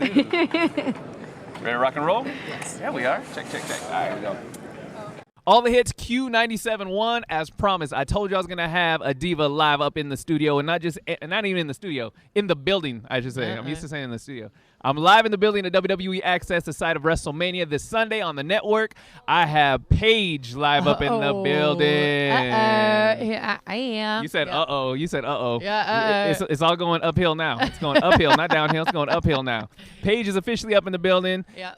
I do. Ready to rock and roll? Yes. Yeah, we are. Check. All right, here we go. All the hits, Q97.1. As promised, I told you I was gonna have a diva live up in the studio, and not even in the studio, in the building, I should say. I'm used to saying in the studio. I'm live in the building at WWE Access, the site of Wrestlemania, this Sunday on the network. I have Paige live up in the building. I am. You said uh-oh. You said uh-oh. Yeah, It's all going uphill now. It's going uphill, not downhill. It's going uphill now. Paige is officially up in the building. Yeah.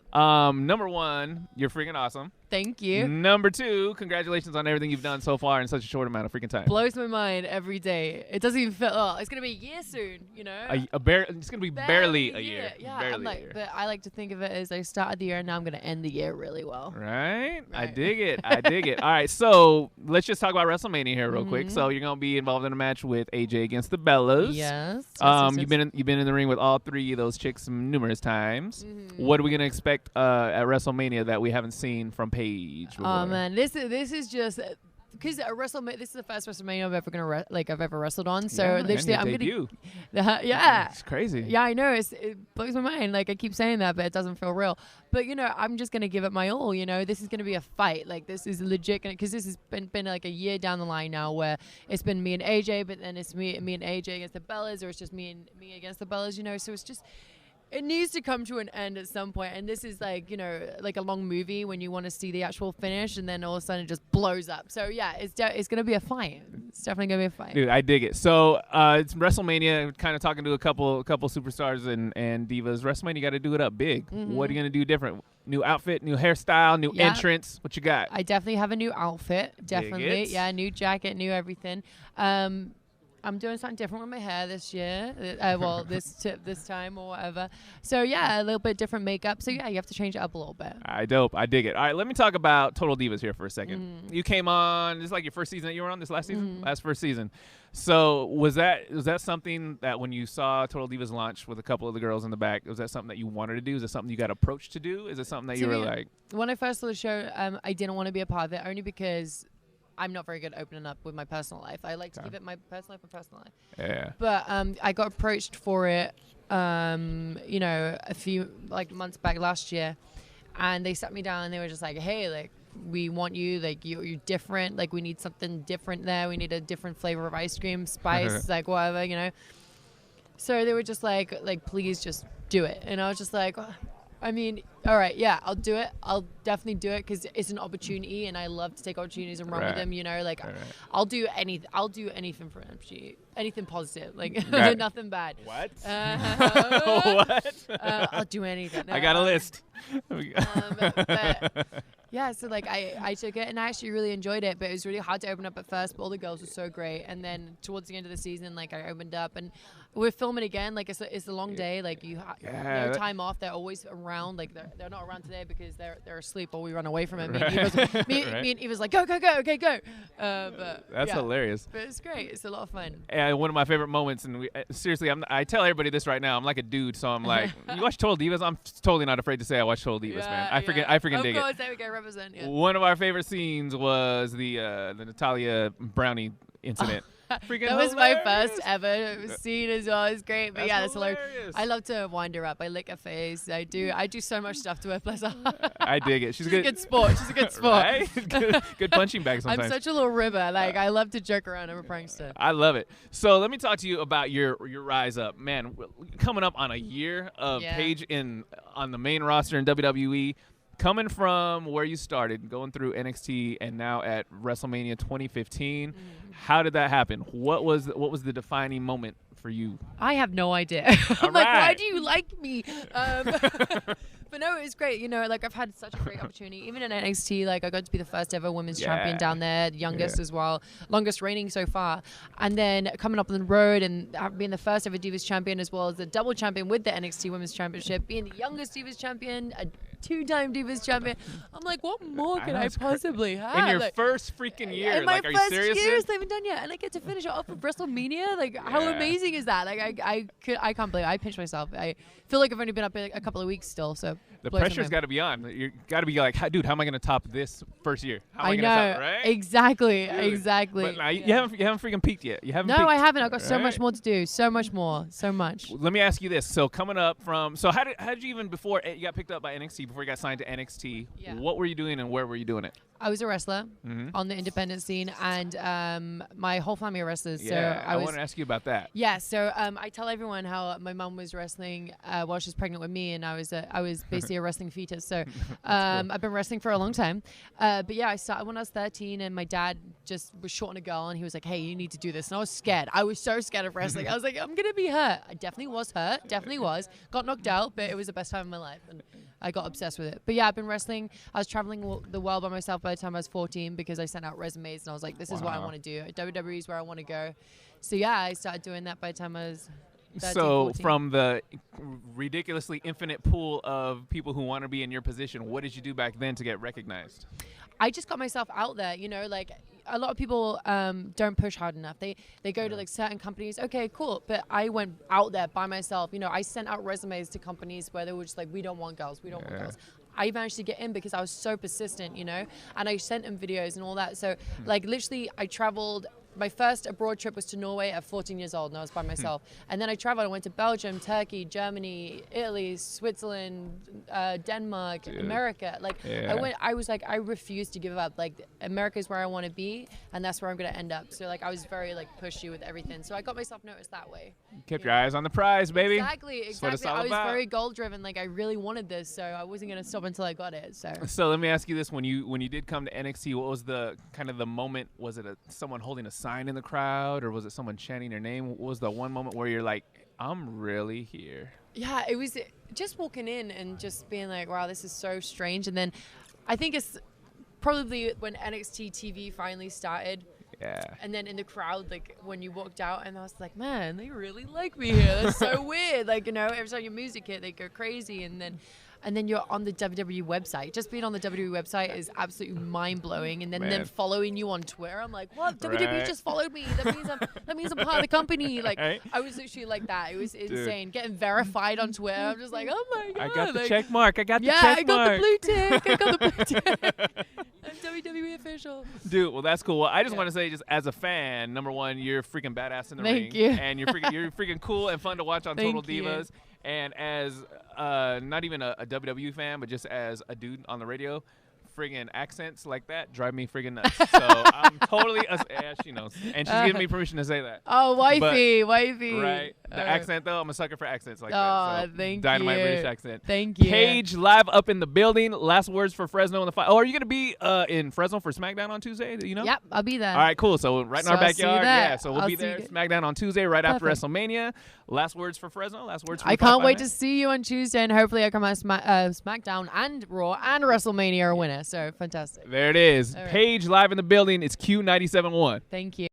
Number one, you're freaking awesome. Thank you. Number two, congratulations on everything you've done so far in such a short amount of freaking time. Blows my mind every day. It doesn't even feel. Oh, it's gonna be a year soon. You know. It's gonna be barely a year. Yeah, barely I'm like, a year. but I like to think of it as I started the year and now I'm gonna end the year really well. Right? I dig it. I dig it. All right, so let's just talk about WrestleMania here real quick. So you're gonna be involved in a match with AJ against the Bellas. Yes. You've been in the ring with all three of those chicks numerous times. What are we gonna expect at WrestleMania that we haven't seen from Paige before? Oh man, this is just because WrestleMania. This is the first WrestleMania I've ever wrestled on. So literally, I'm debut. Yeah, It's crazy. Yeah, I know. It blows my mind. Like I keep saying that, but it doesn't feel real. But you know, I'm just gonna give it my all. You know, this is gonna be a fight. Like this is legit. Because this has been like a year down the line now, where it's been me and AJ, but then it's me and AJ against the Bellas, or it's just me against the Bellas. You know, so it's just. It needs to come to an end at some point, and this is like, you know, like a long movie when you want to see the actual finish, and then all of a sudden it just blows up. So yeah, it's gonna be a fight. It's definitely gonna be a fight. Dude, I dig it. So it's WrestleMania. Kind of talking to a couple superstars and divas. WrestleMania, got to do it up big. What are you gonna do different? New outfit, new hairstyle, new entrance. What you got? I definitely have a new outfit. Definitely, yeah, new jacket, new everything. I'm doing something different with my hair this year. Well, this time or whatever. So yeah, a little bit different makeup. So yeah, you have to change it up a little bit. All right, dope. I dig it. All right, let me talk about Total Divas here for a second. You came on. This is like your first season that you were on. This last season, first season. So was that something that when you saw Total Divas launch with a couple of the girls in the back, was that something that you wanted to do? Is it something you got approached to do? Is it something that you were like? When I first saw the show, I didn't want to be a part of it only because I'm not very good at opening up with my personal life. I like to keep it my personal life and personal life. Yeah. But I got approached for it, you know, a few months back last year, and they sat me down and they were just like, "Hey, like we want you, like you're different. Like we need something different there. We need a different flavor of ice cream, spice, like whatever, you know." So they were just like please just do it, and I was just like. Oh. I mean, all right, yeah, I'll do it. I'll definitely do it because it's an opportunity, and I love to take opportunities and run with them. You know, like I'll do anything. I'll do anything for an opportunity, anything positive, like nothing bad. What? What? I'll do anything. I got a list. But, yeah, so like I took it and I actually really enjoyed it, but it was really hard to open up at first. But all the girls were so great, and then towards the end of the season, like I opened up and we're filming again. Like it's a long day. Like you no time off. They're always around. Like they're not around today because they're asleep or we run away from it. Me and Eva's like go, okay, go. But that's hilarious. But it's great. It's a lot of fun. Yeah, one of my favorite moments, and seriously, I tell everybody this right now. I'm like a dude, so I'm like, you watch Total Divas? I'm totally not afraid to say I watch Total Divas, man. I freaking dig it. Of course, there we go, represent. Yeah. One of our favorite scenes was the Natalia Brownie incident. That was my first ever scene as well. It's great, but that's hilarious. I love to wind her up. I lick her face. I do so much stuff to her. Bless her. I dig it. She's a good sport. She's a good sport. Right? good punching bag sometimes. I'm such a little river. Like I love to joke around. I'm a prankster. I love it. So let me talk to you about your rise up, man. Coming up on a year of Paige on the main roster in WWE. Coming from where you started, going through NXT and now at WrestleMania 2015, how did that happen? What was the defining moment for you? I have no idea. I'm like, why do you like me? But no, it was great. You know, like I've had such a great opportunity. Even in NXT, like I got to be the first ever women's champion down there, the youngest as well, longest reigning so far. And then coming up on the road and being the first ever Divas champion as well as the double champion with the NXT Women's Championship, being the youngest Divas champion, 2-time Divas champion. I'm like, what more can I possibly have? In your like, first freaking year. in my like, are first you serious? year, it's not even done yet. And I get to finish it off with WrestleMania. Like, how amazing is that? Like, I can't believe it. I pinch myself. I feel like I've only been up a couple of weeks still, so. The pressure's got to be on. You got to be like, dude, how am I going to top this first year? How am I know. going to top, right? Exactly. Dude. Exactly. But nah, you haven't freaking peaked yet. You haven't No, peaked, I haven't. I've got so right? much more to do. So much more. So much. Let me ask you this. So coming up from, so how did you even, before you got picked up by NXT, before you got signed to NXT, what were you doing and where were you doing it? I was a wrestler on the independent scene, and my whole family are wrestlers. Yeah, so I want to ask you about that. Yeah, so I tell everyone how my mum was wrestling while she was pregnant with me, and I was basically a wrestling fetus. So I've been wrestling for a long time. But yeah, I started when I was 13, and my dad just was short on a girl, and he was like, hey, you need to do this. And I was scared. I was so scared of wrestling. I was like, I'm going to be hurt. I definitely was hurt. Definitely was. Got knocked out, but it was the best time of my life. And I got obsessed with it. But yeah, I've been wrestling. I was traveling the world by myself by the time I was 14 because I sent out resumes and I was like, this is what I want to do. WWE is where I want to go. So yeah, I started doing that by the time I was 13, so 14. From the ridiculously infinite pool of people who want to be in your position, what did you do back then to get recognized? I just got myself out there, you know, like a lot of people don't push hard enough. They go to like certain companies. Okay, cool. But I went out there by myself. You know, I sent out resumes to companies where they were just like, we don't want girls. We don't want girls. I managed to get in because I was so persistent, you know, and I sent them videos and all that. So like literally I traveled. My first abroad trip was to Norway at 14 years old, and I was by myself. And then I traveled. I went to Belgium, Turkey, Germany, Italy, Switzerland, Denmark, America. Like I was like, I refused to give up. Like America is where I want to be, and that's where I'm gonna end up. So like I was very like pushy with everything. So I got myself noticed that way. Kept your eyes on the prize, baby. Exactly. That's what it's all I was about. very goal driven. Like I really wanted this, so I wasn't gonna stop until I got it. So let me ask you this: when you did come to NXT, what was the kind of the moment? Was it someone holding a sign in the crowd, or was it someone chanting your name? What was the one moment where you're like, I'm really here? Yeah, it was just walking in and just being like, wow, this is so strange. And then I think it's probably when NXT TV finally started. Yeah. And then in the crowd, like when you walked out, and I was like, man, they really like me here. That's so weird. Like, you know, every time your music hit, they go crazy. And then you're on the WWE website. Just being on the WWE website is absolutely mind-blowing. And then them following you on Twitter, I'm like, what? WWE just followed me. That means I'm part of the company. Like, I was literally like that. It was insane. Getting verified on Twitter. I'm just like, oh my God. I got the like, check mark. I got the check mark. mark. I got the blue tick. I got the blue tick. I'm WWE official. Dude, well, that's cool. Well, I just want to say, just as a fan, number one, you're freaking badass in the ring. Thank you. And you're freaking cool and fun to watch on Total Divas. And as not even a WWE fan, but just as a dude on the radio, friggin' accents like that drive me friggin' nuts. So I'm totally, yeah, she knows. And she's giving me permission to say that. Oh, wifey. Right. The accent, though, I'm a sucker for accents like that. So thank Dynamite you. British accent. Thank you. Paige live up in the building. Last words for Fresno in the fight. Oh, are you going to be in Fresno for SmackDown on Tuesday? Do you know? Yep, I'll be there. All right, cool. So right in our backyard. Yeah, so we'll be there. You. SmackDown on Tuesday right after WrestleMania. Last words for Fresno. Last words for I can't wait to see you on Tuesday, and hopefully I come out SmackDown and Raw and WrestleMania a winner. So fantastic. There it is. Right. Paige live in the building. It's Q97.1. Thank you.